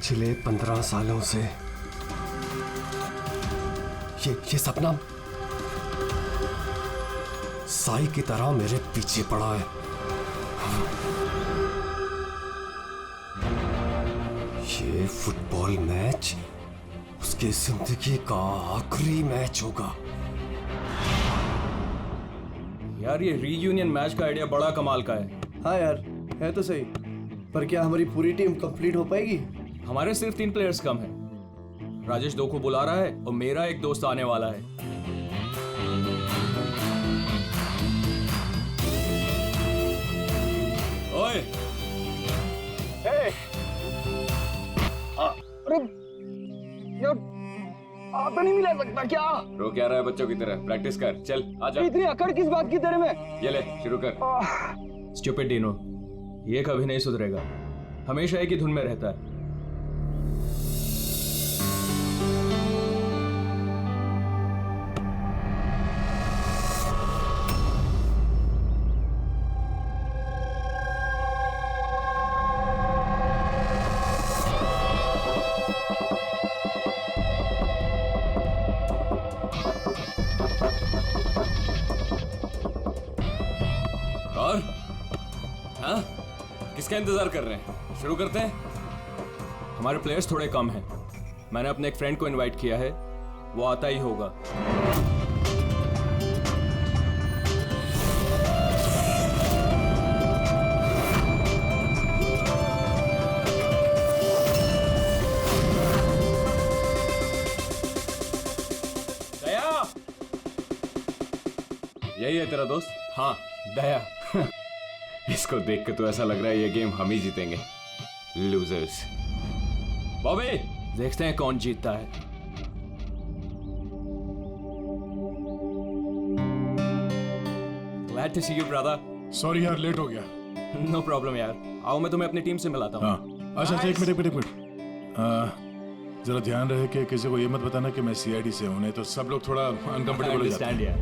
पिछले 15 सालों से ये सपना साई की तरह मेरे पीछे पड़ा है। ये फुटबॉल मैच उसकी जिंदगी का आखिरी मैच होगा। यार ये रीयूनियन मैच का आइडिया बड़ा कमाल का है। हाँ यार, है तो सही, पर क्या हमारी पूरी टीम कंप्लीट हो पाएगी? हमारे सिर्फ 3 प्लेयर्स कम हैं। राजेश 2 को बुला रहा है और मेरा एक दोस्त आने वाला है। ओए! अरे यार, आता नहीं मिला सकता क्या? रो क्या रहा है बच्चों की तरह? प्रैक्टिस कर, चल आजा। इतनी अकड़ किस बात की तेरे में? ये ले, शुरू कर। स्टूपिड डीनो, ये कभी नहीं सुधरेगा, हमेशा एक ही धुन में रहता है। और हाँ, किसका इंतजार कर रहे हैं? शुरू करते हैं। हमारे प्लेयर्स थोड़े कम हैं। मैंने अपने एक फ्रेंड को इनवाइट किया है, वो आता ही होगा। दया, यही है तेरा दोस्त? हाँ, दया। इसको देख के तो ऐसा लग रहा है ये गेम हम ही जीतेंगे। लूजर्स। बॉबी, देखते हैं कौन जीतता है। Glad to see you, brother. Sorry यार, लेट हो गया। No problem यार। आओ मैं तुम्हें अपनी टीम से मिलाता हूँ। हाँ, अच्छा एक मिनट। जरा ध्यान रहे कि किसी को ये मत बताना कि मैं सीआईडी से हूँ, नहीं तो सब लोग थोड़ा अनकंफर्टेबल हो जाते हैं।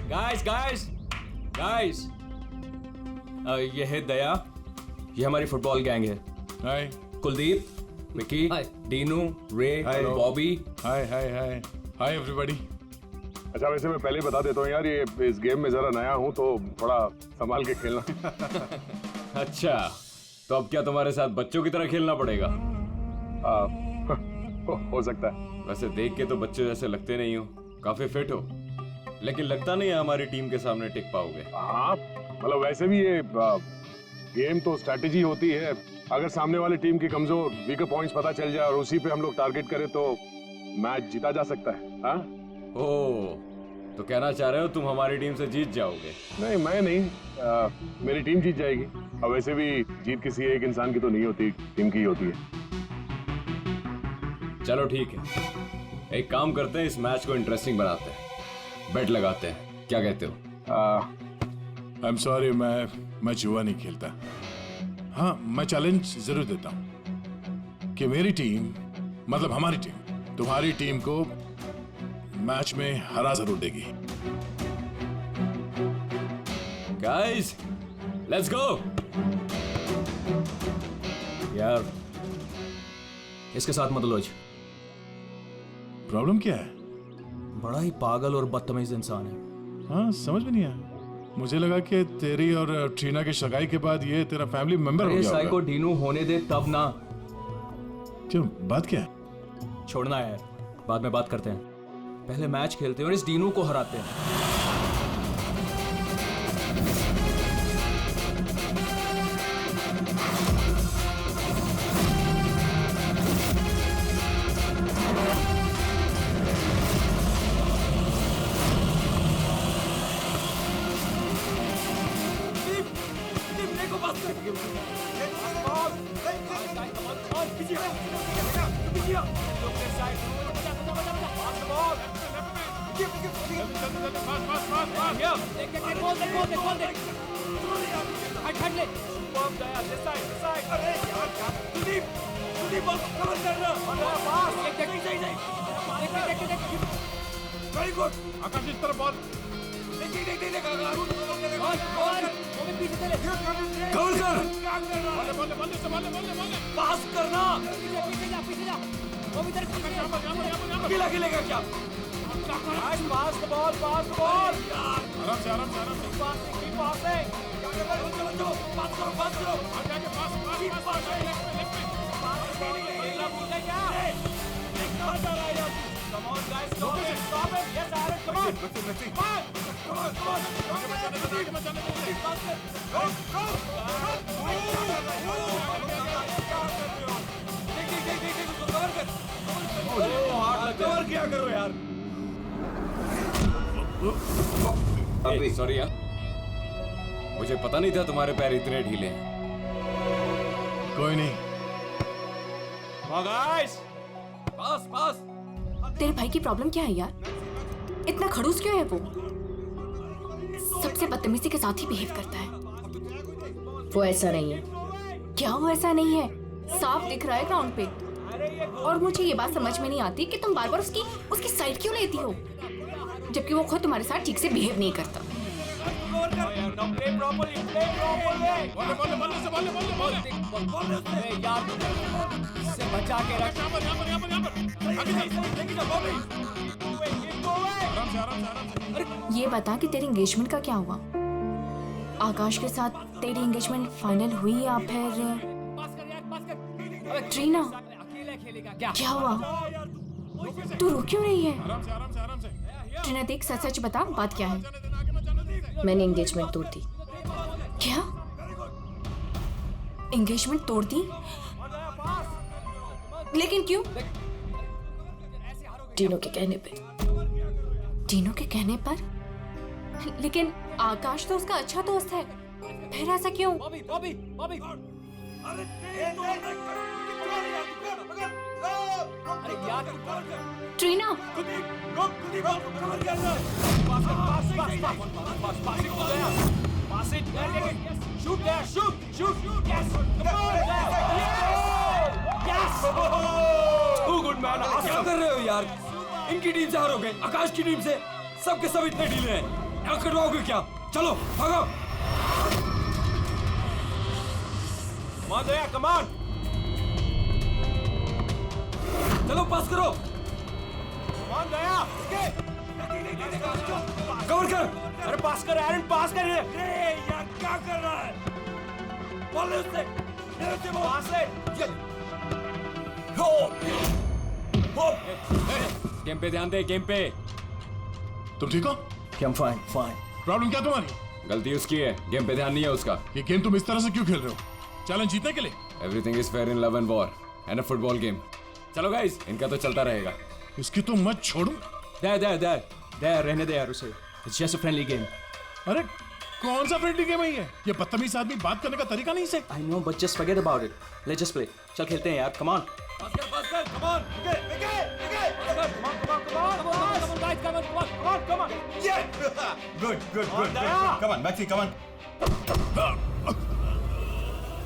गाइस, ये है दया, ये हमारी फुटबॉल गैंग है। हाय कुलदीप, विकी, डीनू, रे, बॉबी। Hi everybody. अच्छा, वैसे मैं पहले ही बता देता हूँ यार, ये इस गेम में जरा नया हूँ तो थोड़ा संभाल के खेलना। अच्छा, तो अब क्या तुम्हारे साथ बच्चों की तरह खेलना पड़ेगा? हो सकता है। वैसे देख के तो बच्चे जैसे लगते नहीं हो, काफी फिट हो, लेकिन लगता नहीं है हमारी टीम के सामने टिक पाओगे। हाँ, मतलब वैसे भी ये गेम तो स्ट्रैटेजी होती है। अगर सामने वाली टीम की कमजोर वीकर पॉइंट्स पता चल जाए और उसी पे हम लोग टारगेट करें तो मैच जीता जा सकता है। हाँ? ओह, तो कहना चाह रहे हो तुम हमारी टीम से जीत जाओगे? नहीं, मैं नहीं, मेरी टीम जीत जाएगी। और वैसे भी जीत किसी एक इंसान की तो नहीं होती, टीम की ही होती है। चलो ठीक है, एक काम करते हैं, इस मैच को इंटरेस्टिंग बनाते हैं, बेट लगाते हैं, क्या कहते हो? आई एम सॉरी, मैं जुआ नहीं खेलता। हाँ, मैं चैलेंज जरूर देता हूँ कि मेरी टीम, मतलब हमारी टीम, तुम्हारी टीम को मैच में हरा जरूर देगी। Guys, let's go. यार, इसके साथ मत लोज। प्रॉब्लम क्या है? बड़ा ही पागल और बदतमीज इंसान है। हाँ, समझ में नहीं आया। मुझे लगा कि तेरी और ट्रीना की सगाई के बाद ये तेरा फैमिली मेंबर हो गया साई को डीनू होने दे तब ना। क्यों, बात क्या है? छोड़ना यार, बाद में बात करते हैं, पहले मैच खेलते हैं और इस डीनू को हराते हैं। कवर कर, पास करना। अकेला खेलेगा क्या? Pass the ball, pass the ball. आराम से आराम से आराम से पास करो, पास करो। Come on, guys, stop it, stop it. Yes, Aaron, come on. Come on. Come on, come on. देख, उसको कवर कर। कवर किया करो यार। अभी सॉरी यार, मुझे पता नहीं था तुम्हारे पैर इतने ढीले हैं। कोई नहीं। गाइस, पास पास। तेरे भाई की प्रॉब्लम क्या है यार? इतना खड़ूस क्यों है वो? सबसे बदतमीजी के साथ ही बिहेव करता है। वो ऐसा नहीं है। क्या वो ऐसा नहीं है? साफ दिख रहा है ग्राउंड पे। और मुझे ये बात समझ में नहीं आती कि तुम बार बार उसकी साइड क्यों लेती हो, जबकि वो खुद तुम्हारे साथ ठीक से बिहेव नहीं करता। ये बता कि तेरी एंगेजमेंट का क्या हुआ? आकाश के साथ तेरी एंगेजमेंट फाइनल हुई या फिर? ट्रीना, क्या हुआ? तू रो क्यों रही है? ट्रीना देख, सच सच बता, बात क्या है? मैंने एंगेजमेंट तोड़ दी। क्या? एंगेजमेंट तोड़ दी? लेकिन क्यों? टीनो के कहने पे। टीनो के कहने पर? लेकिन आकाश तो उसका अच्छा दोस्त है, फिर ऐसा क्यों? ट्रीना, क्या कर रहे हो यार? इनकी टीम से हारोगे, आकाश की टीम से। सबके सब इतने ढीले हैं, यहाँ करवाओगे क्या? चलो भागो। कमान, चलो पास करो। कवर कर। अरे पास कर एरन, पास कर। यार क्या कर रहा है? बॉल ले उससे, पास ले। गेम पे ध्यान दे, गेम पे। तुम ठीक हो? फाइन। प्रॉब्लम क्या तुम्हारी? गलती उसकी है, गेम पे ध्यान नहीं है उसका। ये गेम तुम इस तरह से क्यों खेल रहे हो? चैलेंज जीतने के लिए? Everything is fair in love and war and a football game. चलो गाइस, इनका तो चलता रहेगा। इसकी तो मत छोड़ो। दे रहने दे यार उसे। It's just a friendly game. अरे कौन सा फ्रेंडली गेम है ये? बदतमीज आदमी बात करने का तरीका नहीं से। I know, but just forget about it. Let's just play. चल खेलते हैं यार. Come on. पास कर, come on. Come on. Good. Come on, Maxi, come on.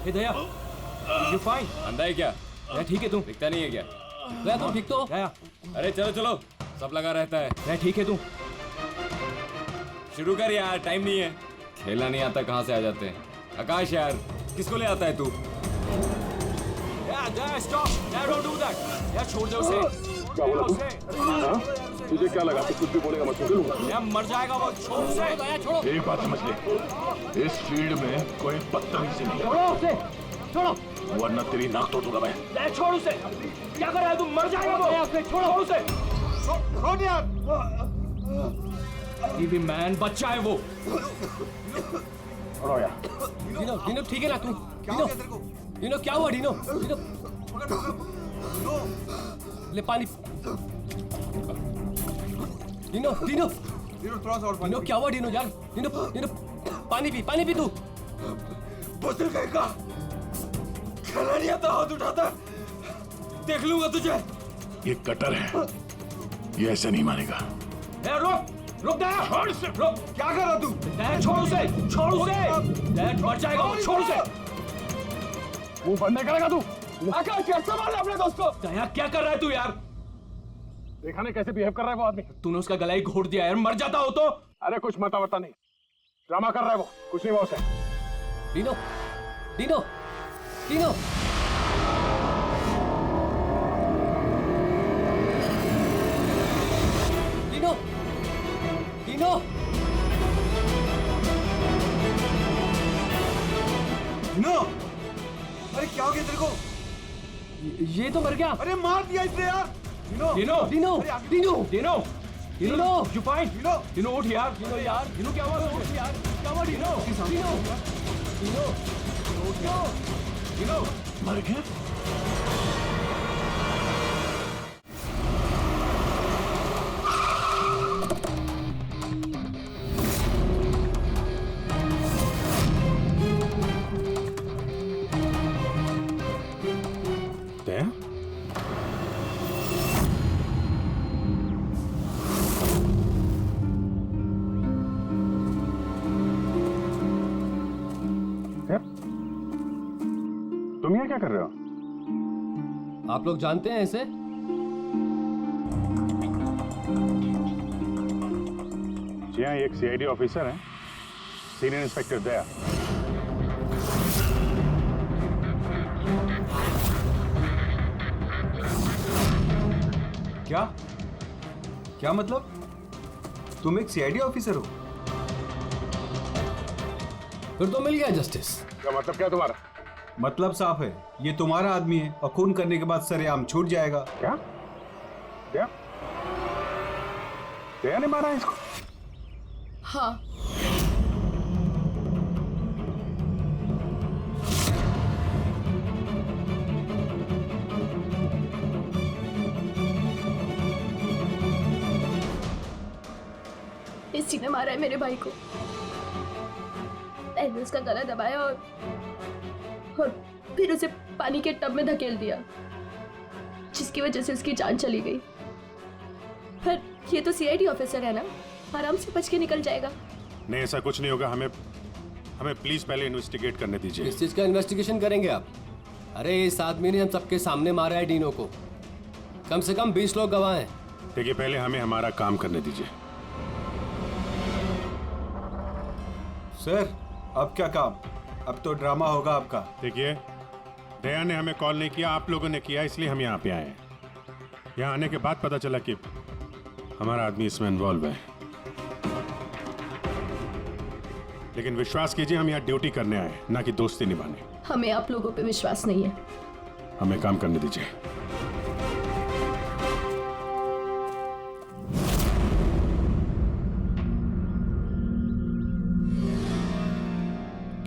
Hey Daya, you fine? अंधा है क्या? दया ठीक है तू? दिखता नहीं है क्या? दया तुम ठीक तो? दया, अरे चलो, सब लगा रहता है। दया ठीक है तू? शुरू कर यार, टाइम नहीं है। खेलना नहीं आता कहाँ से आ जाते हैं? आकाश यार, किसको ले आता है तू? Don't do that. यार छोड़ दे उसे। क्या बोला तू? हाँ? तुझे क्या लगा तू कुछ भी बोलेगा मैं सुन लूंगा? यार मर जाएगा वो, छोड़ उसे। छोड़ो। एक बात समझ ले, इस फील्ड में कोई बदतमीजी नहीं। छोड़ो उसे, छोड़ो। वरना तेरी नाक तोड़ दूंगा मैं। दया छोड़ उसे। क्या कर रहा है तू? मर जाएगा वो। छोड़ो उसे। छोड़ यार। टीवी मैन बच्चा है वो। छोड़ो यार। डिनो ठीक है ना तू? डिनो क्या हुआ? डिनो ले पानी। डिनो डिनो क्या हुआ? डिनो यार, डिनो पानी पी तू। बुजुर्ग कहेगा, खेलना नहीं आता, हाथ उठाता। देख लूंगा तुझे। ये कटर है, ये ऐसे नहीं मानेगा। रुक दया, रुक। क्या कर रहा तू? दया छोड़ उसे। दया मर जाएगा वो, छोड़ उसे। मुंह बंद नहीं करेगा तू? आकाश यार संभाल अपने दोस्त को। दया क्या कर रहा है तू यार? देखा नहीं कैसे बिहेव कर रहा है वो आदमी? तूने उसका गला ही घोट दिया यार, मर जाता हो तो। अरे कुछ मता नहीं, ड्रामा कर रहा है वो, कुछ नहीं हुआ उसे। डीनो डीनो डीनो डीनो डीनो नो, अरे क्या हो गया तेरे को? ये तो मर गया। अरे मार दिया इसने यार। Dino Dino Dino Dino Dino Dino you fine Dino, Dino उठ यार डिनो यार डिनो क्या हुआ उठ यार क्या हुआ डिनो डिनो डिनो डिनो मर गया? दया? तुम यहाँ क्या कर रहे हो? आप लोग जानते हैं इसे? जी हाँ, एक सीआईडी ऑफिसर है, सीनियर इंस्पेक्टर दया। क्या क्या मतलब? तुम एक सीआईडी ऑफिसर हो? फिर तो मिल गया जस्टिस। क्या मतलब क्या तुम्हारा? मतलब साफ है, ये तुम्हारा आदमी है और खून करने के बाद सरेआम छूट जाएगा। क्या? दया? दया ने मारा है इसको? हाँ, इसी ने मारा है मेरे भाई को। मैंने उसका गला दबाया और फिर उसे पानी के टब में धकेल दिया, जिसकी वजह से उसकी जान चली गई। पर ये तो सीआईडी ऑफिसर है ना, आराम से बच के निकल जाएगा। नहीं, ऐसा कुछ नहीं होगा। हमें प्लीज पहले इन्वेस्टिगेट करने दीजिए। इस चीज का इन्वेस्टिगेशन करेंगे आप? अरे इस आदमी ने हम सबके सामने मारा है डीनो को। कम से कम 20 लोग गवाह हैं। देखिए, पहले हमें हमारा काम करने दीजिए। सर, अब क्या काम? अब तो ड्रामा होगा आपका। देखिए, दया ने हमें कॉल नहीं किया, आप लोगों ने किया, इसलिए हम यहाँ पे आए हैं। यहाँ आने के बाद पता चला कि हमारा आदमी इसमें इन्वॉल्व है। लेकिन विश्वास कीजिए, हम यहाँ ड्यूटी करने आए, ना कि दोस्ती निभाने। हमें आप लोगों पे विश्वास नहीं है। हमें काम करने दीजिए।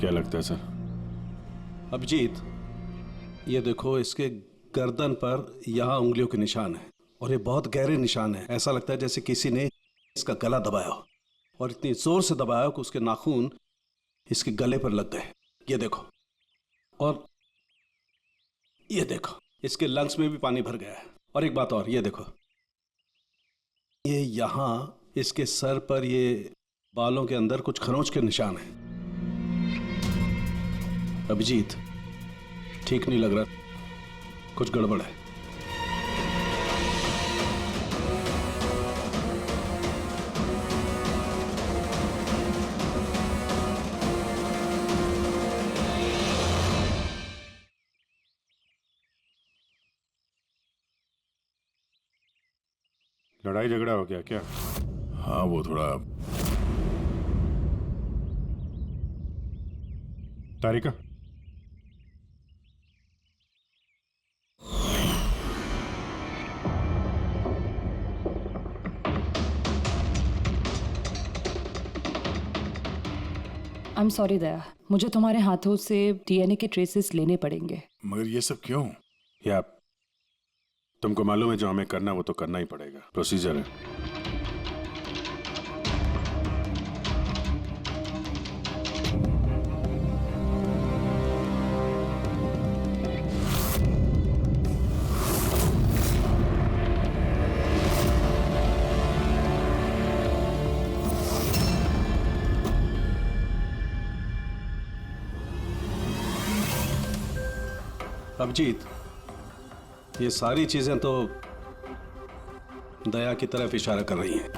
क्या लगता है सर? अभिजीत, ये देखो, इसके गर्दन पर यहाँ उंगलियों के निशान है और ये बहुत गहरे निशान है। ऐसा लगता है जैसे किसी ने इसका गला दबाया हो और इतनी जोर से दबाया हो कि उसके नाखून इसके गले पर लग गए। ये देखो, और ये देखो, इसके लंग्स में भी पानी भर गया है। और एक बात और, ये देखो, ये यहाँ इसके सर पर ये बालों के अंदर कुछ खरोंच के निशान हैं। अभिजीत, ठीक नहीं लग रहा, कुछ गड़बड़ है। लड़ाई झगड़ा हो गया क्या? हाँ, वो थोड़ा। तारिका, आई एम सॉरी दया, मुझे तुम्हारे हाथों से डीएनए के ट्रेसेस लेने पड़ेंगे। मगर ये सब क्यों? या तुमको मालूम है जो हमें करना वो तो करना ही पड़ेगा, प्रोसीजर है। अभिजीत, ये सारी चीजें तो दया की तरफ इशारा कर रही हैं।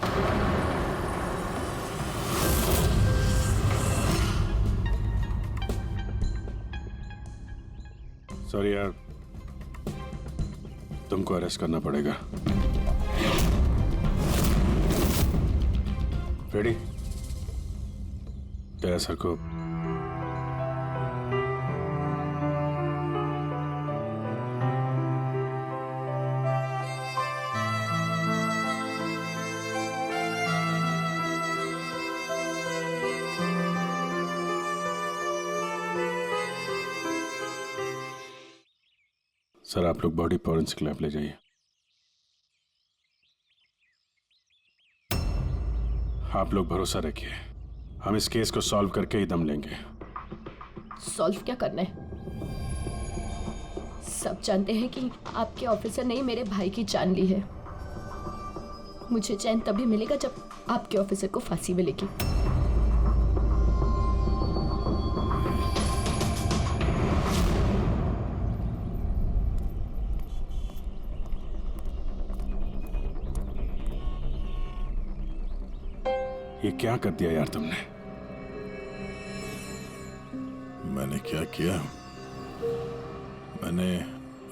सॉरी यार, तुमको अरेस्ट करना पड़ेगा। रेडी? तेरा सर को सर, आप लोग बॉडी फॉरेंसिक लैब ले जाइए। आप लोग भरोसा रखिए, हम इस केस को सॉल्व करके ही दम लेंगे। सॉल्व क्या करना है? सब जानते हैं कि आपके ऑफिसर ने ही मेरे भाई की जान ली है। मुझे चैन तभी मिलेगा जब आपके ऑफिसर को फांसी मिलेगी। ये क्या कर दिया यार तुमने? मैंने क्या किया? मैंने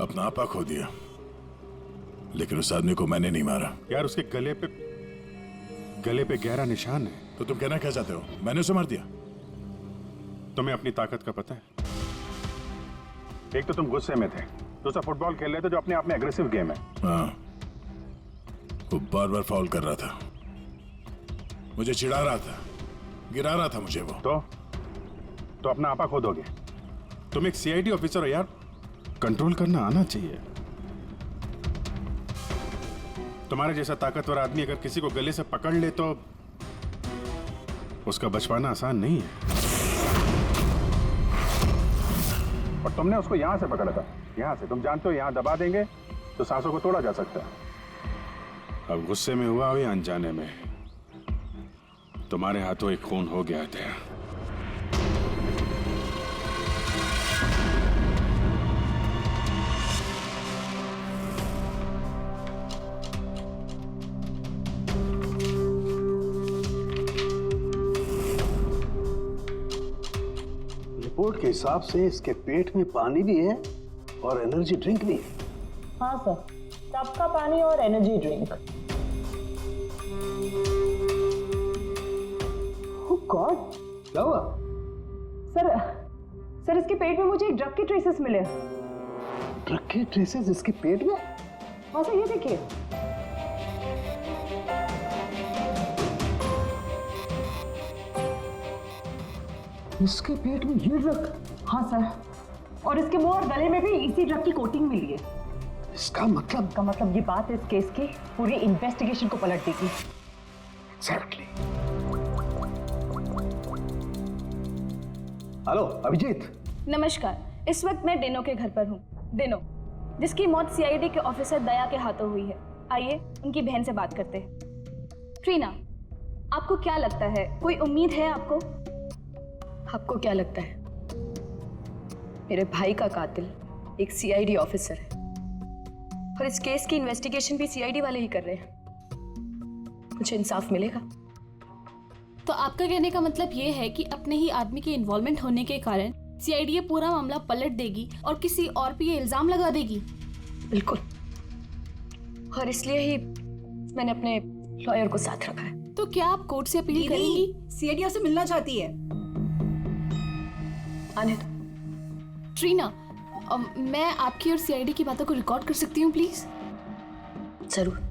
अपना आपा खो दिया, लेकिन उस आदमी को मैंने नहीं मारा। यार उसके गले पे गहरा निशान है। तो तुम कहना क्या चाहते हो? मैंने उसे मार दिया? तुम्हें अपनी ताकत का पता है? एक तो तुम गुस्से में थे, दूसरा फुटबॉल खेल रहे थे जो अपने आप में एग्रेसिव गेम है। हाँ, वो बार बार फाउल कर रहा था, मुझे चिढ़ा रहा था, गिरा रहा था मुझे। वो तो अपना आपा खो दोगे? तुम एक सीआईडी ऑफिसर हो यार, कंट्रोल करना आना चाहिए। तुम्हारे जैसा ताकतवर आदमी अगर किसी को गले से पकड़ ले तो उसका बच पाना आसान नहीं है। और तुमने उसको यहां से पकड़ा था, यहां से। तुम जानते हो यहां दबा देंगे तो सांसों को तोड़ा जा सकता है। अब गुस्से में हुआ हो या अनजाने में, तुम्हारे हाथों एक खून हो गया था। रिपोर्ट के हिसाब से इसके पेट में पानी भी है और एनर्जी ड्रिंक भी है। हाँ सर, टब का पानी और एनर्जी ड्रिंक। ओह गॉड, क्या हुआ? सर इसके पेट में मुझे एक ड्रग के ट्रेसेस मिले। ड्रग के ट्रेसेस इसके पेट में? हाँ सर, ये देखिए। इसके पेट में ये ड्रग? हाँ सर, और इसके मुंह और गले में भी इसी ड्रग की कोटिंग मिली है। इसका मतलब ये बात इस केस की पूरी इन्वेस्टिगेशन को पलट देगी। एग्जैक्टली। हेलो अभिजीत। नमस्कार, इस वक्त मैं डेनो के घर पर हूँ। डेनो, जिसकी मौत सीआईडी के ऑफिसर दया के हाथों हुई है। आइए उनकी बहन से बात करते हैं। ट्रीना, आपको क्या लगता है, कोई उम्मीद है आपको? आपको क्या लगता है? मेरे भाई का कातिल एक सीआईडी ऑफिसर है और इस केस की इन्वेस्टिगेशन भी सीआईडी वाले ही कर रहे हैं। मुझे इंसाफ मिलेगा? तो आपका कहने का मतलब ये है कि अपने ही आदमी के इन्वॉल्वमेंट होने के कारण सीआईडी ये पूरा मामला पलट देगी और किसी और पे ये इल्जाम लगा देगी? बिल्कुल, और इसलिए ही मैंने अपने लॉयर को साथ रखा है। तो क्या आप कोर्ट से अपील करेंगी? सीआईडी आपसे मिलना चाहती है। आने दो। ट्रीना, मैं आपकी और सीआईडी की बातों को रिकॉर्ड कर सकती हूँ प्लीज? जरूर।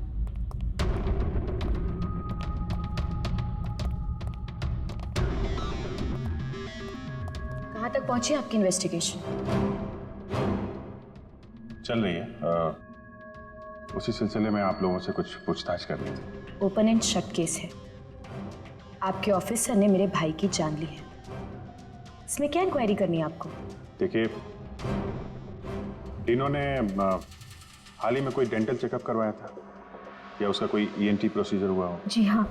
कहाँ तक पहुंची आपकी इन्वेस्टिगेशन? चल रही है। उसी सिलसिले में आप लोगों से कुछ पूछताछ कर रही थी। ओपन एंड शट केस है। आपके ऑफिसर ने मेरे भाई की जान ली है। इसमें क्या इंक्वायरी करनी है आपको? देखिए, डिनो ने हाल ही में कोई डेंटल चेकअप करवाया था या उसका कोई ईएनटी प्रोसीजर हुआ हो? जी हाँ,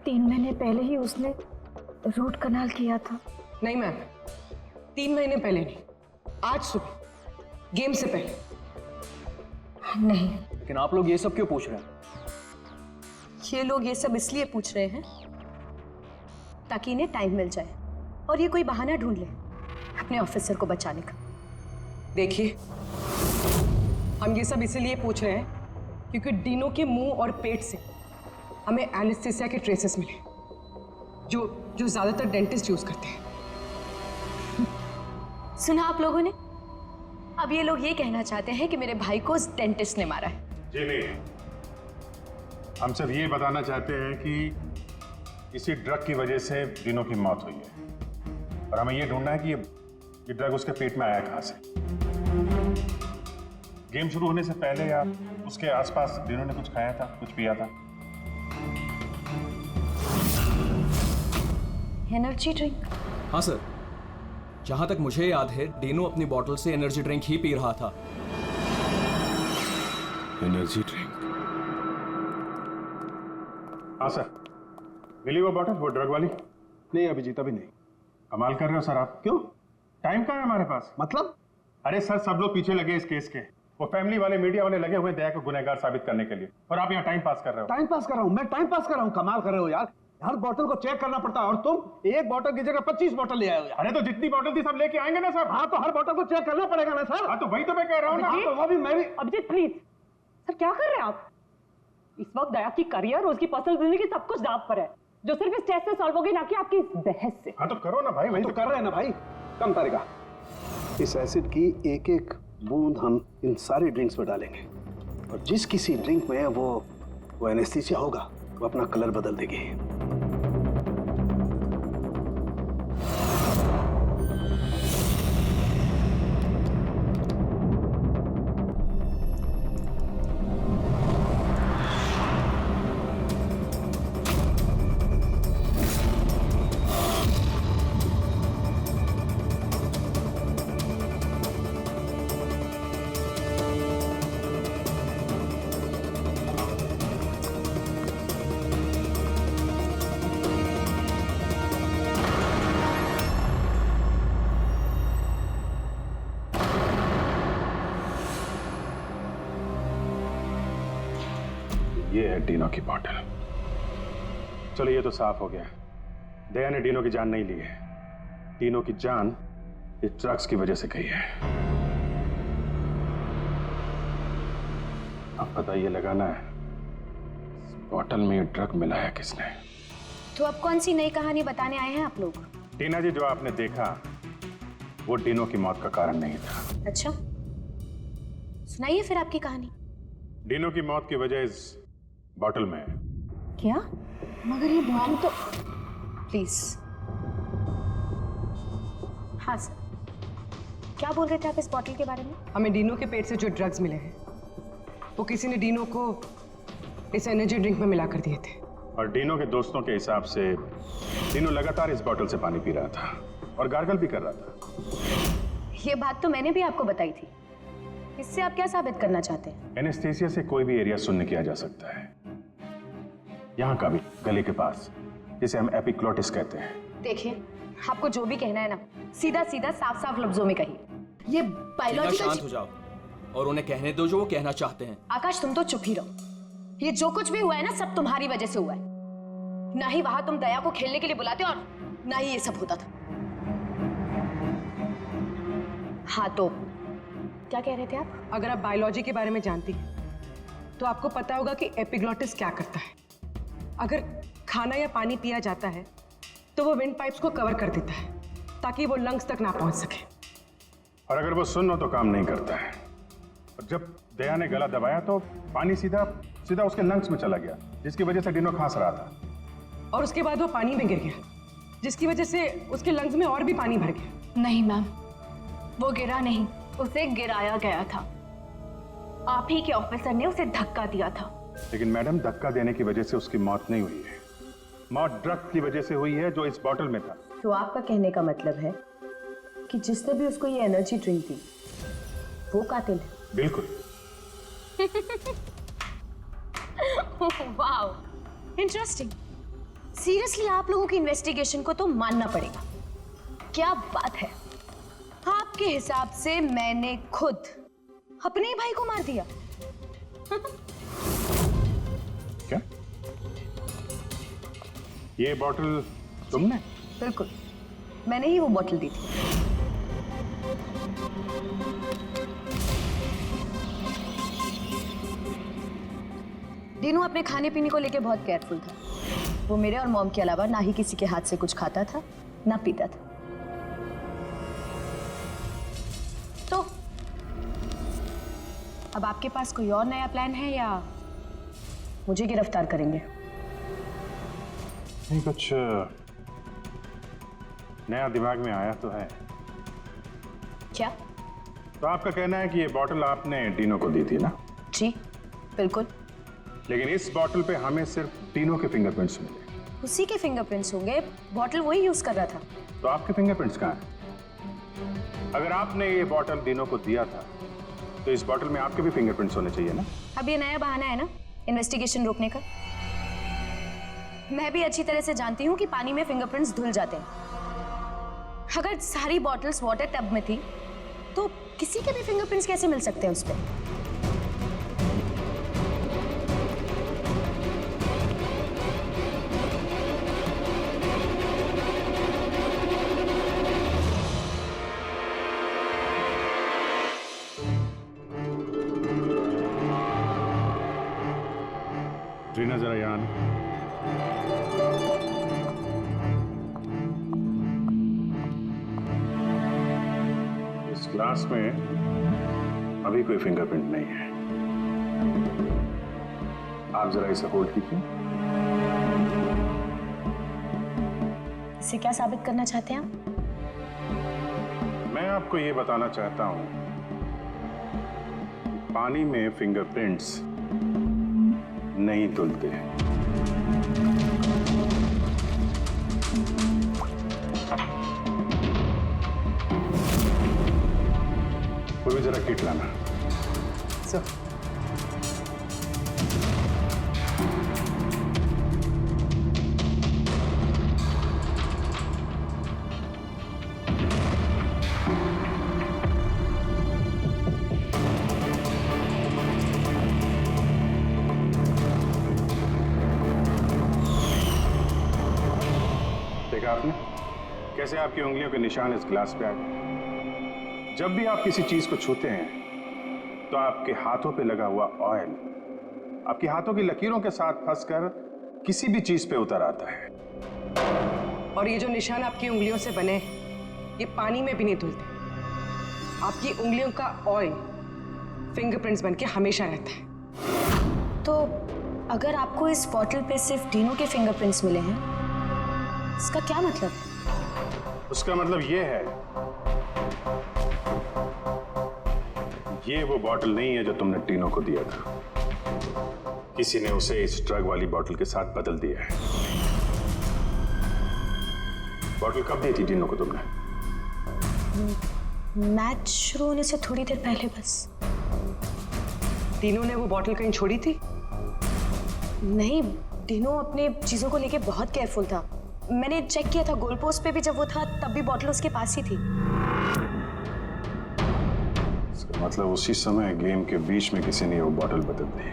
3 महीने पहले ही उसने रूट कनाल किया था। नहीं मैम, 3 महीने पहले नहीं, आज सुबह गेम से पहले। नहीं। लेकिन आप लोग ये सब क्यों पूछ रहे हैं? ये लोग ये सब इसलिए पूछ रहे हैं ताकि इन्हें टाइम मिल जाए और ये कोई बहाना ढूंढ ले अपने ऑफिसर को बचाने का। देखिए, हम ये सब इसीलिए पूछ रहे हैं क्योंकि डीनो के मुंह और पेट से हमें एनेस्थीसिया के ट्रेसेस मिले जो ज्यादातर डेंटिस्ट यूज करते हैं। सुना आप लोगों ने? अब ये लोग ये कहना चाहते हैं कि मेरे भाई को उस डेंटिस्ट ने मारा है। जी नहीं, हम सिर्फ ये बताना चाहते हैं कि इसी ड्रग की वजह से डीनो की मौत हुई है और हमें ये ढूंढना है कि ये ड्रग उसके पेट में आया कहां से। गेम शुरू होने से पहले या उसके आसपास डीनो ने कुछ खाया था, कुछ पिया था? Energy drink? हाँ सर, जहां तक मुझे याद है डीनो अपनी बोतल से एनर्जी ड्रिंक ही पी रहा था। Energy drink? हाँ सर, मिली वो बोतल, वो ड्रग वाली? नहीं अभिजीत, अभी नहीं। कमाल कर रहे हो सर आप। क्यों? टाइम कहाँ है हमारे पास? मतलब? अरे सर, सब लोग पीछे लगे इस केस के, वो फैमिली वाले, मीडिया वाले लगे हुए दया को गुनहगार साबित करने के लिए, और आप यहाँ टाइम पास कर रहे हो। टाइम पास कर रहा हूँ? मैं टाइम पास कर रहा हूँ? कमाल कर रहे हो यार, हर बोतल को चेक करना पड़ता है और तुम एक बोतल की जगह 25 बोतल ले आए हो यार। अरे तो जितनी बोतल थी सब लेके आएंगे ना सर। हाँ तो हर बोतल को चेक करना पड़ेगा ना सर। हाँ तो वही तो मैं कह रहा हूँ ना। हाँ, तो वो भी मैं भी। अभिजीत प्लीज, सर क्या कर रहे हैं आप? इस वक्त दया की करियर और उसकी पर्सनल जिंदगी सब कुछ दांव पर है, जो सिर्फ इस टेस्ट से सॉल्व होगी, ना कि आपकी इस बहस से। हाँ तो करो ना भाई, वही तो कर रहे हैं ना भाई। कम तारिका, इस एसिड की एक एक बूंद हम इन सारे ड्रिंक्स में डालेंगे और जिस किसी ड्रिंक में वो एनेस्थीसिया होगा वो अपना कलर बदल देगी। ये है डीनो की बोतल। चलो ये तो साफ हो गया, दया ने डीनो की जान नहीं ली है। डीनो की जान इस ड्रग्स की वजह से गई है। अब पता ये लगाना है इस बोतल में ये ड्रग मिलाया किसने। तो अब कौन सी नई कहानी बताने आए हैं आप लोग? टीना जी, जो आपने देखा वो डीनो की मौत का कारण नहीं था। अच्छा, सुनाइए फिर आपकी कहानी। डीनो की मौत की वजह इस बोतल में है। क्या? मगर ये बोतल तो... प्लीज। हाँ सर, क्या बोल रहे थे आप इस बोतल के बारे में? हमें डीनो के पेट से जो ड्रग्स मिले हैं वो किसी ने डीनो को इस एनर्जी ड्रिंक में मिला कर दिए थे। और डीनो के दोस्तों के हिसाब से डीनो लगातार इस बोतल से पानी पी रहा था और गार्गल भी कर रहा था। ये बात तो मैंने भी आपको बताई थी। इससे आप क्या साबित करना चाहते हैं? एनेस्थीसिया से कोई भी एरिया शून्य किया जा सकता है, यहाँ का भी, गले के पास, जिसे हम एपिग्लोटिस कहते हैं। देखिए, आपको जो भी कहना है ना, सीधा सीधा साफ साफ लफ्जों में कहिए। ये बायोलॉजिकल... शांत हो जाओ और उन्हें कहने दो जो वो कहना चाहते हैं। आकाश, तुम तो चुप ही रहो। ये जो कुछ भी हुआ है ना, सब तुम्हारी वजह से हुआ है। ना ही वहां तुम दया को खेलने के लिए बुलाते और ना ही ये सब होता था। हाँ तो क्या कह रहे थे आप? अगर आप बायोलॉजी के बारे में जानती हैं तो आपको पता होगा कि एपिग्लोटिस क्या करता है। अगर खाना या पानी पिया जाता है तो वो विंड पाइप्स को कवर कर देता है ताकि वो लंग्स तक ना पहुंच सके। और अगर वो सुन हो तो काम नहीं करता है। और जब दया ने गला दबाया तो पानी सीधा सीधा उसके लंग्स में चला गया, जिसकी वजह से डीनो खांस रहा था। और उसके बाद वो पानी में गिर गया, जिसकी वजह से उसके लंग्स में और भी पानी भर गया। नहीं मैम, वो गिरा नहीं, उसे गिराया गया था। आप ही के ऑफिसर ने उसे धक्का दिया था। लेकिन मैडम, धक्का देने की वजह से उसकी मौत नहीं हुई है। मौत ड्रग की वजह से हुई है जो इस बोतल में था। तो आपका कहने का मतलब है कि जिसने भी उसको ये एनर्जी ड्रिंक दी वो कातिल है? बिल्कुल। Wow, interesting. सीरियसली आप लोगों की इन्वेस्टिगेशन को तो मानना पड़ेगा। क्या बात है, आपके हिसाब से मैंने खुद अपने ही भाई को मार दिया। क्या? ये बोतल तुमने? बिल्कुल, मैंने ही वो बोतल दी थी। डीनू अपने खाने पीने को लेके बहुत केयरफुल था। वो मेरे और मॉम के अलावा ना ही किसी के हाथ से कुछ खाता था ना पीता था। तो अब आपके पास कोई और नया प्लान है या मुझे गिरफ्तार करेंगे? नहीं, कुछ नया दिमाग में आया तो है। क्या? तो आपका कहना है कि ये बॉटल आपने डीनो को दी थी ना? जी बिल्कुल। लेकिन इस बॉटल पे हमें सिर्फ डीनो के फिंगरप्रिंट्स मिले। उसी के फिंगरप्रिंट्स होंगे, बॉटल वही यूज कर रहा था। तो आपके फिंगरप्रिंट्स कहाँ हैं? अगर आपने ये बॉटल डीनो को दिया था तो इस बॉटल में आपके भी फिंगरप्रिंट्स होने चाहिए ना? अब ये नया बहाना है ना इन्वेस्टिगेशन रोकने का। मैं भी अच्छी तरह से जानती हूँ कि पानी में फिंगरप्रिंट्स धुल जाते हैं। अगर सारी बॉटल्स वाटर टब में थी तो किसी के भी फिंगरप्रिंट्स कैसे मिल सकते हैं उस पर? रीना जरा यहाँ आना। इस ग्लास में अभी कोई फिंगरप्रिंट नहीं है। आप जरा इसे होल्ड कीजिए। इसे क्या साबित करना चाहते हैं आप? मैं आपको ये बताना चाहता हूं कि पानी में फिंगरप्रिंट्स नहीं धुलते। कोई भी जरा किट लाना। सर आपने कैसे आपकी उंगलियों के निशान इस ग्लास पे आ गए। जब भी आप किसी चीज को छूते हैं तो आपके हाथों पे लगा हुआ ऑयल आपके हाथों की लकीरों के साथ फंसकर किसी भी चीज पे उतर आता है। और ये जो निशान आपकी उंगलियों से बने ये पानी में भी नहीं धुलते। आपकी उंगलियों का ऑयल फिंगरप्रिंट्स बनके हमेशा रहता है। तो अगर आपको इस बॉटल पे सिर्फ डीनो के फिंगरप्रिंट्स मिले हैं, इसका क्या मतलब है? उसका मतलब ये है, ये वो बॉटल नहीं है जो तुमने टीनो को दिया था। किसी ने उसे इस ड्रग वाली बॉटल के साथ बदल दिया है। बॉटल कब दी थी टीनो को तुमने? मैच शुरू होने से थोड़ी देर पहले बस। टीनो ने वो बॉटल कहीं छोड़ी थी? नहीं, टीनो अपने चीजों को लेके बहुत केयरफुल था। मैंने चेक किया था, गोल पोस्ट पे भी जब वो था तब भी बॉटल उसके पास ही थी। इसका मतलब उसी समय गेम के बीच में किसी ने वो बॉटल बदल दी,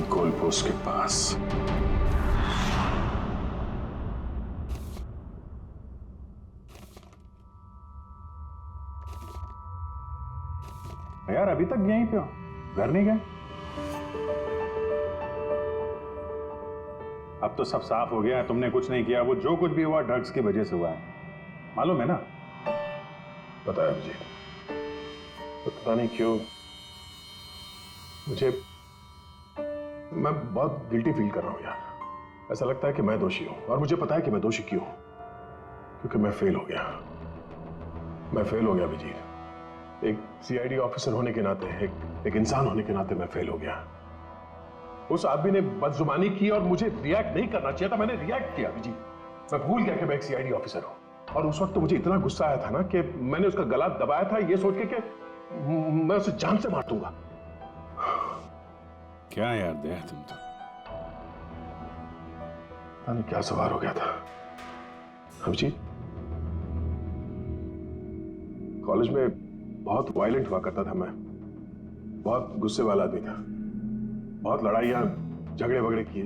गोल पोस्ट के पास। यार अभी तक यहीं पे हो, घर नहीं गए? अब तो सब साफ हो गया है, तुमने कुछ नहीं किया। वो जो कुछ भी हुआ ड्रग्स की वजह से हुआ है, मालूम है ना? पता है मुझे, तो पता नहीं क्यों मुझे मैं बहुत गिल्टी फील कर रहा हूं यार। ऐसा लगता है कि मैं दोषी हूं, और मुझे पता है कि मैं दोषी क्यों, क्योंकि मैं फेल हो गया। मैं फेल हो गया अभिजीत। एक सीआईडी ऑफिसर होने के नाते, एक इंसान होने के नाते मैं फेल हो गया। उस आदमी ने बदजुबानी की और मुझे रिएक्ट नहीं करना चाहिए था, मैंने रिएक्ट किया अभिजीत। मैं भूल गया कि मैं एक सीआईडी ऑफिसर हूं, और उस वक्त तो मुझे इतना गुस्सा आया था ना कि मैंने उसका गला दबाया था ये सोच के कि मैं उसे जान से मार दूंगा। क्या यार दया, तुम तो पता नहीं क्या सवार हो गया था अभिजीत। कॉलेज में बहुत वायलेंट हुआ करता था मैं, बहुत गुस्से वाला आदमी था, बहुत लड़ाइयां झगड़े वगड़े किए।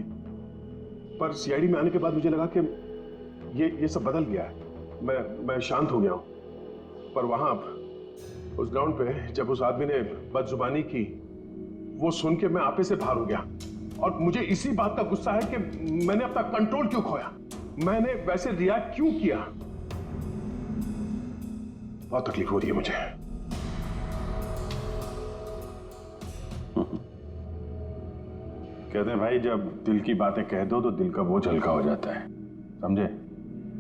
पर सीआईडी में आने के बाद मुझे लगा कि ये सब बदल गया है। मैं शांत हो गया हूं। पर वहां उस ग्राउंड पे जब उस आदमी ने बदजुबानी की, वो सुन के मैं आपे से बाहर हो गया और मुझे इसी बात का गुस्सा है कि मैंने अपना कंट्रोल क्यों खोया, मैंने वैसे रिएक्ट क्यों किया। बहुत तकलीफ हो रही है मुझे। कहते हैं भाई, जब दिल की बातें कह दो तो दिल का बोझ हल्का हो जाता है, समझे?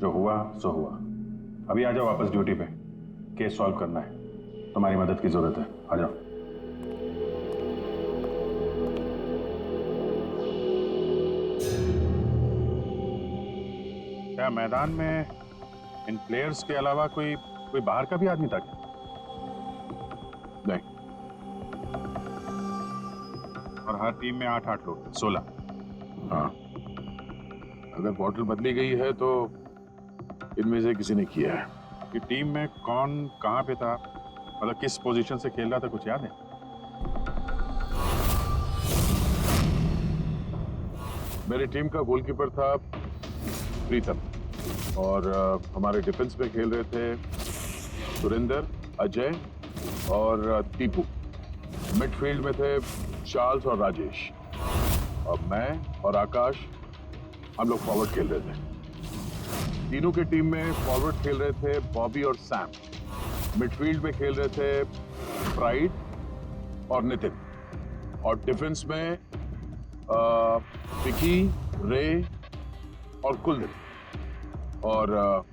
जो हुआ सो हुआ। अभी आ जाओ वापस ड्यूटी पे, केस सॉल्व करना है, तुम्हारी मदद की जरूरत है, आ जाओ। क्या मैदान में इन प्लेयर्स के अलावा कोई बाहर का भी आदमी था क्या? नहीं। और हर टीम में 8-8 लोग, 16। हाँ, अगर बॉटल बदली गई है तो इनमें से किसी ने किया है। कि टीम में कौन कहां पे था, मतलब किस पोजीशन से खेल रहा था, कुछ याद है? मेरी टीम का गोलकीपर था प्रीतम और हमारे डिफेंस में खेल रहे थे सुरेंद्र, अजय और टीपू। मिडफील्ड में थे चार्ल्स और राजेश, और मैं और आकाश, हम लोग फॉरवर्ड खेल रहे थे। तीनों की टीम में फॉरवर्ड खेल रहे थे बॉबी और सैम, मिडफील्ड में खेल रहे थे प्राइड और नितिन, और डिफेंस में विकी, रे और कुलदीप, और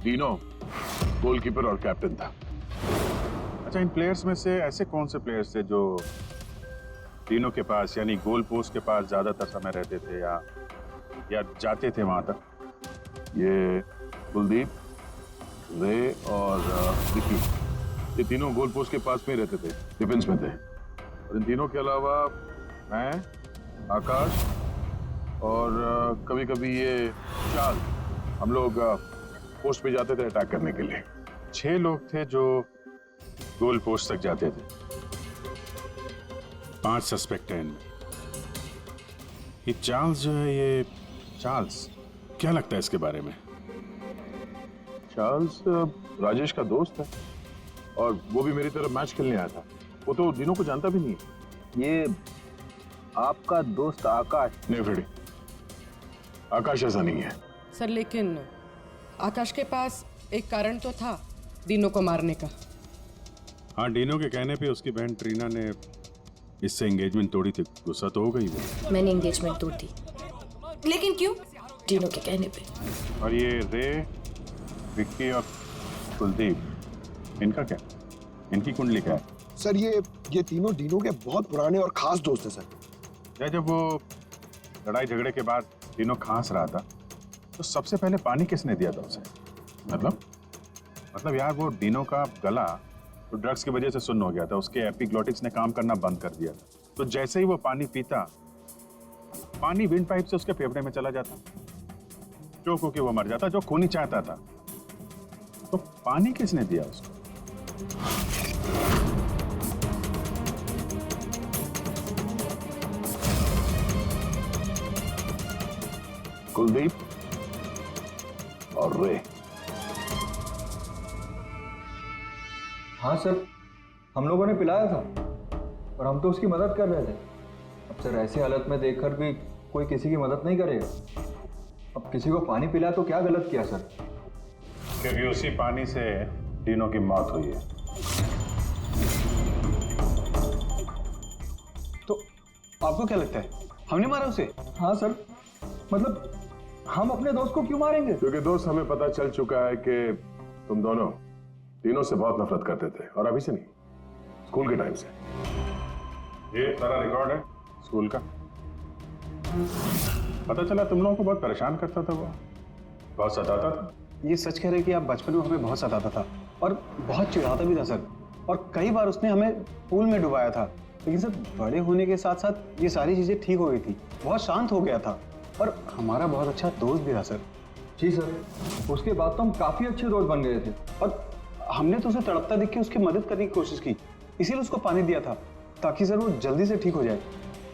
डीनो गोलकीपर और कैप्टन था। अच्छा, इन प्लेयर्स में से ऐसे कौन से प्लेयर्स थे जो तीनों के पास, यानी गोल पोस्ट के पास ज्यादातर समय रहते थे या जाते थे वहां तक? ये कुलदीप, रे और विकी, ये तीनों गोल पोस्ट के पास में रहते थे, डिफेंस में थे। और इन तीनों के अलावा मैं, आकाश और कभी कभी ये चार्ल्स, हम लोग पोस्ट पे जाते थे अटैक करने के लिए। 6 लोग थे जो गोल पोस्ट तक जाते थे। 5 सस्पेक्ट हैं इनमें। ये चार्ल्स जो है, ये चार्ल्स क्या लगता है इसके बारे में? चार्ल्स राजेश का दोस्त है और वो भी मेरी तरफ मैच खेलने आया था। वो तो दिनों को जानता भी नहीं है। ये आपका दोस्त आकाश? नहीं फ्रेडी, आकाश ऐसा नहीं है सर, लेकिन आकाश के पास एक कारण तो था डीनो को मारने का। हाँ, डीनो के कहने पे उसकी बहन ट्रीना ने इससे एंगेजमेंट तोड़ी थी। गुस्सा तो हो गई वो। मैंने एंगेजमेंट तोड़ दी। लेकिन क्यों? डीनो के कहने पे। और ये रे, विक्की और कुलदीप, इनका क्या? इनकी कुंडली क्या है? सर ये तीनों डीनो के बहुत पुराने और खास दोस्त हैं सर। जब वो लड़ाई झगड़े के बाद डीनो खांस रहा था तो सबसे पहले पानी किसने दिया था उसे? मतलब यार, वो डीनो का गला तो ड्रग्स की वजह से सुन्न हो गया था, उसके एपिग्लोटिक्स ने काम करना बंद कर दिया था। तो जैसे ही वो पानी पीता, पानी विंड पाइप से उसके फेफड़े में चला जाता, चोक होके वो मर जाता, जो खून ही चाहता था। तो पानी किसने दिया उसको? कुलदीप और रे। हाँ सर, हम लोगों ने पिलाया था और हम तो उसकी मदद कर रहे थे। अब सर, ऐसी हालत में देखकर भी कोई किसी की मदद नहीं करेगा। अब किसी को पानी पिलाया तो क्या गलत किया सर? क्योंकि उसी पानी से डीनो की मौत हुई है। तो आपको क्या लगता है, हमने मारा उसे? हाँ सर, मतलब हम अपने दोस्त को क्यों मारेंगे? क्योंकि दोस्त, हमें पता चल चुका है कि तुम दोनों तीनों से बहुत नफरत करते थे, और अभी से नहीं, स्कूल के टाइम से। ये सारा रिकॉर्ड है स्कूल का। पता चला तुम लोगों को बहुत परेशान करता था वो, बहुत सताता था। ये सच कह रहे कि आप बचपन में हमें बहुत सताता था और बहुत चिढ़ाता भी था सर, और कई बार उसने हमें पूल में डुबाया था। लेकिन सर, बड़े होने के साथ साथ ये सारी चीजें ठीक हो गई थी, बहुत शांत हो गया था और हमारा बहुत अच्छा दोस्त भी था सर। जी सर, उसके बाद तो हम काफी अच्छे दोस्त बन गए थे और हमने तो उसे तड़पता देख के उसकी मदद करने की कोशिश की, इसीलिए उसको पानी दिया था ताकि सर वो जल्दी से ठीक हो जाए।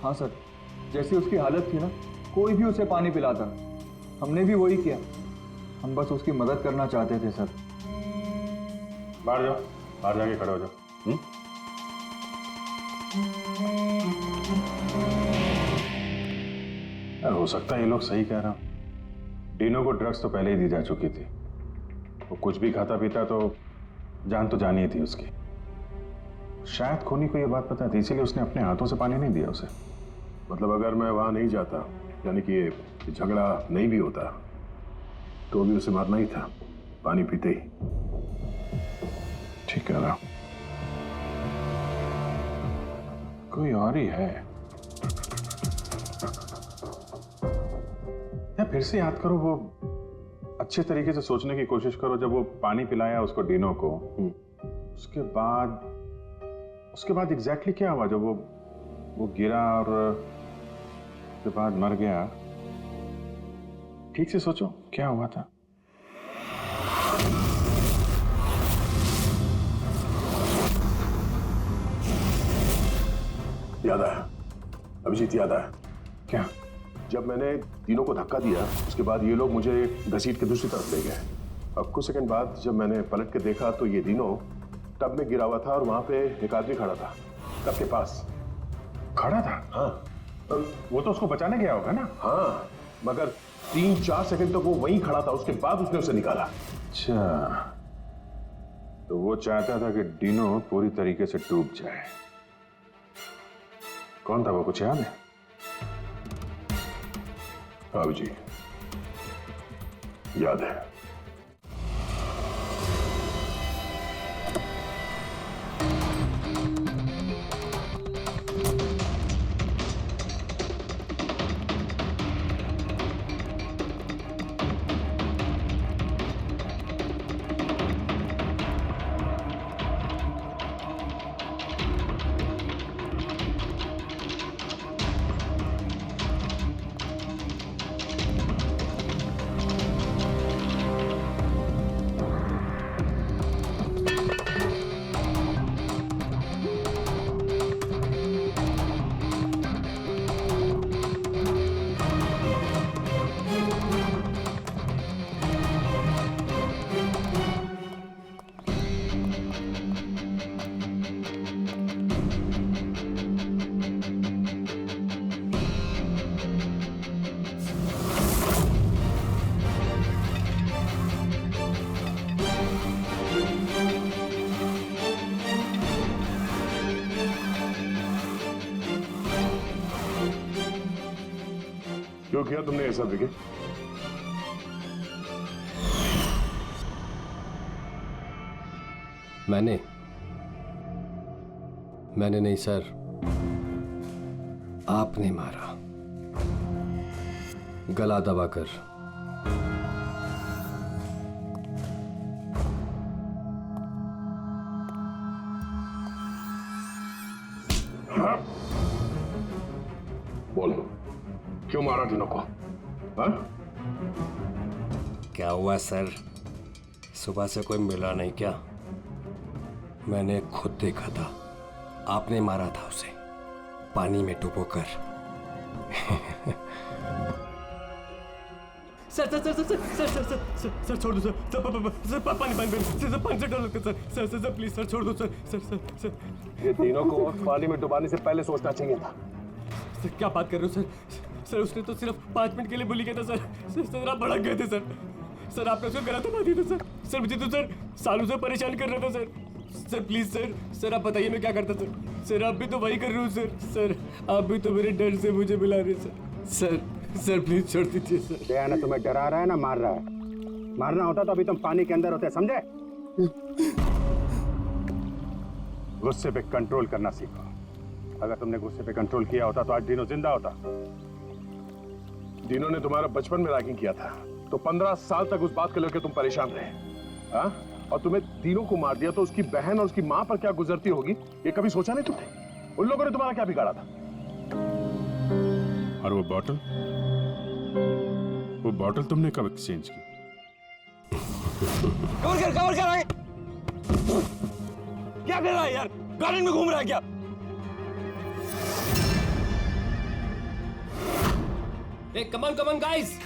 हाँ सर, जैसी उसकी हालत थी ना, कोई भी उसे पानी पिलाता, हमने भी वही किया। हम बस उसकी मदद करना चाहते थे सर। बाहर जाओ, बाहर जाके खड़े हो जाओ। हो सकता है ये लोग सही कह रहा हूं। डीनो को ड्रग्स तो पहले ही दी जा चुकी थी। वो कुछ भी खाता पीता तो जानी ही थी उसकी। शायद खूनी को ये बात पता थी, इसीलिए उसने अपने हाथों से पानी नहीं दिया उसे। मतलब अगर मैं वहां नहीं जाता, यानी कि ये झगड़ा नहीं भी होता, तो भी उसे मारना ही था पानी पीते ही। ठीक कह रहा, कोई और ही है। या फिर से याद करो, वो अच्छे तरीके से सोचने की कोशिश करो। जब वो पानी पिलाया उसको डीनो को, उसके बाद एग्जैक्टली क्या हुआ? जब वो गिरा और उसके बाद मर गया, ठीक से सोचो क्या हुआ था। याद आया अभिजीत, याद आया। क्या? जब मैंने तीनों को धक्का दिया, उसके बाद ये लोग मुझे घसीट के दूसरी तरफ ले गए। अब कुछ सेकंड बाद जब मैंने पलट के देखा तो ये तीनों टब में गिरा हुआ था और वहां पे एक आदमी खड़ा था टब के पास। खड़ा था? हाँ। वो तो उसको बचाने गया होगा ना? हाँ, मगर 3-4 सेकंड तक वो वहीं खड़ा था, उसके बाद उसने उसे निकाला। अच्छा, तो वो चाहता था कि डीनो पूरी तरीके से डूब जाए। कौन था वो, कुछ याद है? हाँ जी, याद है। क्यों किया तुमने ऐसा विकी? मैंने नहीं सर, आपने मारा, गला दबाकर। बोलो, क्यों मारा डीनो को? हाँ? क्या हुआ सर, सुबह से कोई मिला नहीं क्या? मैंने खुद देखा था, आपने मारा था उसे पानी में डुबोकर। Sir sir sir sir sir sir sir sir sir छोड़ दो सर पानी से डर लगता है सर सर प्लीज सर छोड़ दो सर सर सर सर ये तीनों को पानी में डुबाने से पहले सोचना चाहिए था। सर क्या बात कर रहे हो सर? सर उसने तो सिर्फ 5 मिनट के लिए बोली गया था सर आप भड़क गए थे सर आपने उसको गला दबा दिया था सर मुझे तो सर सालों से परेशान कर रहा था सर प्लीज सर आप बताइए मैं क्या करता सर आप भी तो वही कर रहे हो सर आप भी तो मेरे डर से मुझे बुला रहे सर प्लीज छोड़ दीजिए सर। दया तुम्हें डरा रहा है ना मार रहा है? मारना होता तो अभी तुम पानी के अंदर होते, समझे? गुस्से पे कंट्रोल करना सीखो। अगर तुमने गुस्से पे कंट्रोल किया होता तो आज डीनो जिंदा होता। डीनो ने तुम्हारा बचपन में रैगिंग किया था, तो 15 साल तक उस बात को लेकर तुम परेशान रहे, हाँ? और तुम्हें तीनों को मार दिया तो उसकी बहन और उसकी मां पर क्या गुजरती होगी, ये कभी सोचा नहीं तुमने? उन लोगों ने तुम्हारा क्या बिगाड़ा था? और वो बॉटल तुमने कब एक्सचेंज की? कवर कर आगे। क्या कर रहा है यार, गार्डन में घूम रहा है क्या? कम ऑन गाइस,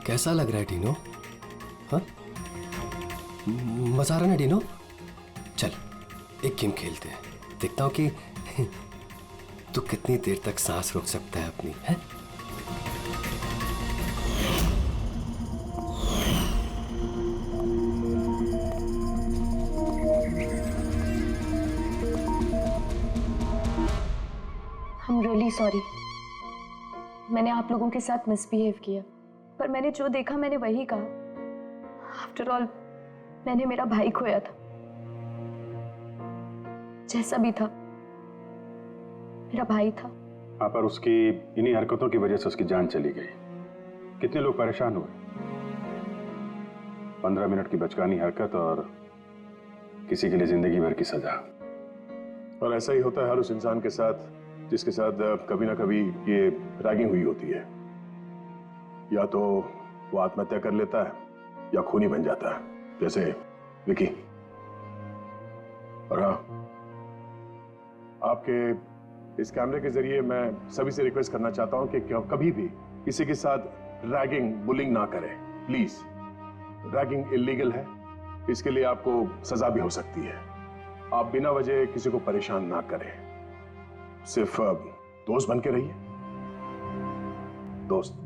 कैसा लग रहा है डीनो? हाँ, मजा आ रहा ना डीनो? चल एक गेम खेलते हैं, देखता हूँ कि तू कितनी देर तक सांस रोक सकता है अपनी, है? I'm really sorry. मैंने आप लोगों के साथ मिसबिहेव किया, पर मैंने जो देखा मैंने वही कहा। आफ्टर ऑल मैंने मेरा भाई खोया था, जैसा भी था मेरा भाई था। आप पर उसकी इन्हीं हरकतों की वजह से उसकी जान चली गई। कितने लोग परेशान हुए। 15 मिनट की बचकानी हरकत और किसी के लिए जिंदगी भर की सजा। और ऐसा ही होता है हर उस इंसान के साथ जिसके साथ कभी ना कभी ये रैगिंग हुई होती है। या तो वो आत्महत्या कर लेता है या खूनी बन जाता है, जैसे विकी। और हाँ, आपके इस कैमरे के जरिए मैं सभी से रिक्वेस्ट करना चाहता हूं कि कभी भी किसी के साथ रैगिंग, बुलिंग ना करें, प्लीज। रैगिंग इलीगल है, इसके लिए आपको सजा भी हो सकती है। आप बिना वजह किसी को परेशान ना करें, सिर्फ दोस्त बन के रहिए। दोस्त।